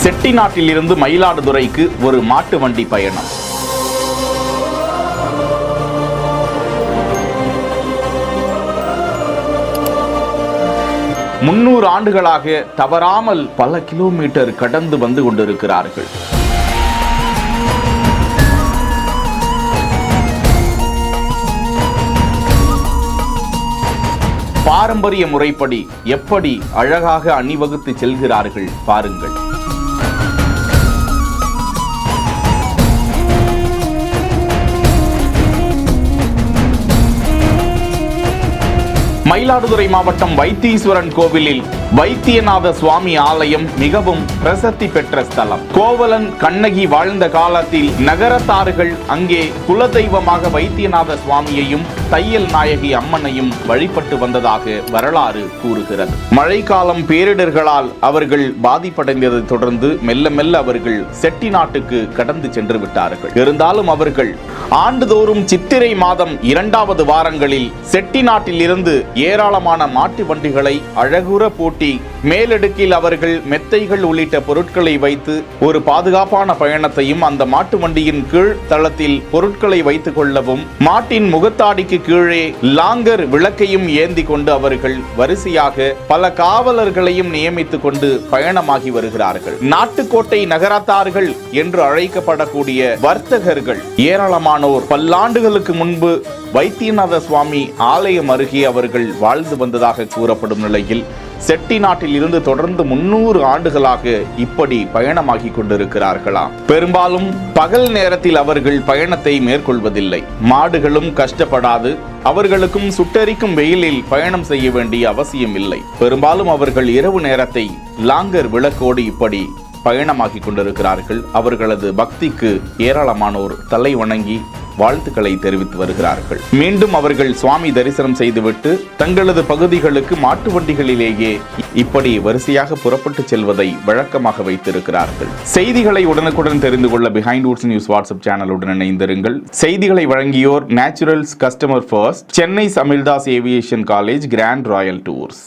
செட்டிநாட்டிலிருந்து மயிலாடுதுறைக்கு ஒரு மாட்டு வண்டி பயணம். முன்னூறு ஆண்டுகளாக தவறாமல் பல கிலோமீட்டர் கடந்து வந்து கொண்டிருக்கிறார்கள். பாரம்பரிய முறைப்படி எப்படி அழகாக அணிவகுத்து செல்கிறார்கள் பாருங்கள். மயிலாடுதுறை மாவட்டம் வைத்தீஸ்வரன் கோவிலில் வைத்தியநாத சுவாமி ஆலயம் மிகவும் பிரசித்தி பெற்ற ஸ்தலம். கோவலன் கண்ணகி வாழ்ந்த காலத்தில் நகரத்தார்கள் அங்கே குலதெய்வமாக வைத்தியநாத சுவாமியையும் தையல் நாயகி அம்மனையும் வழிபட்டு வந்ததாக வரலாறு கூறுகிறது. மழைக்காலம் பேரிடர்களால் அவர்கள் பாதிப்படைந்ததை தொடர்ந்து மெல்ல மெல்ல அவர்கள் செட்டிநாட்டுக்கு கடந்து சென்று விட்டார்கள். இருந்தாலும் அவர்கள் ஆண்டுதோறும் சித்திரை மாதம் 2வது வாரங்களில் செட்டிநாட்டில் இருந்து ஏராளமான மாட்டு வண்டிகளை அழகுற பூட்டி மேலடுக்கில் அவர்கள் மெத்தைகள் உள்ளிட்ட பொருட்களை வைத்து ஒரு பாதுகாப்பான பயணத்தையும், அந்த மாட்டு வண்டியின் கீழ் தளத்தில் பொருட்களை வைத்துக் கொள்ளவும், மாட்டின் முகத்தாடிக்கு கீழே லாங்கர் விளக்கையும் ஏந்தி கொண்டு அவர்கள் வரிசையாக பல காவலர்களையும் நியமித்துக் கொண்டு பயணமாகி வருகிறார்கள். நாட்டுக்கோட்டை நகரத்தார்கள் என்று அழைக்கப்படக்கூடிய வர்த்தகர்கள் ஏராளமானோர் பல்லாண்டுகளுக்கு முன்பு வைத்தியநாத சுவாமி ஆலயம் அருகே அவர்கள் வாழ்ந்து வந்ததாக கூறப்படும் நிலையில் செட்டிநாட்டில் இருந்து தொடர்ந்து 300 ஆண்டுகளாக இப்படி பயணமாகி கொண்டிருக்கிறார்களாம். பெரும்பாலும் பகல் நேரத்தில் அவர்கள் பயணத்தை மேற்கொள்வதில்லை. மாடுகளும் கஷ்டப்படாது, அவர்களுக்கும் சுட்டெரிக்கும் வெயிலில் பயணம் செய்ய வேண்டிய அவசியம் இல்லை. பெரும்பாலும் அவர்கள் இரவு நேரத்தை லாங்கர் விளக்கோடு இப்படி பயணமாகி கொண்டிருக்கிறார்கள். அவர்களது பக்திக்கு ஏராளமானோர் தலை வணங்கி வாழ்த்துக்களை தெரிவித்து வருகிறார்கள். மீண்டும் அவர்கள் சுவாமி தரிசனம் செய்துவிட்டு தங்களது பகுதிகளுக்கு மாட்டு வண்டிகளிலேயே இப்படி வரிசையாக புறப்பட்டு செல்வதை வழக்கமாக வைத்திருக்கிறார்கள். செய்திகளை உடனுக்குடன் தெரிந்து கொள்ள பிஹைண்ட் வுட்ஸ் நியூஸ் வாட்ஸ்அப் சேனலுடன் இணைந்திருங்கள். செய்திகளை வழங்கியோர் Naturals customer first, Chennai Samildas aviation college, grand royal tours.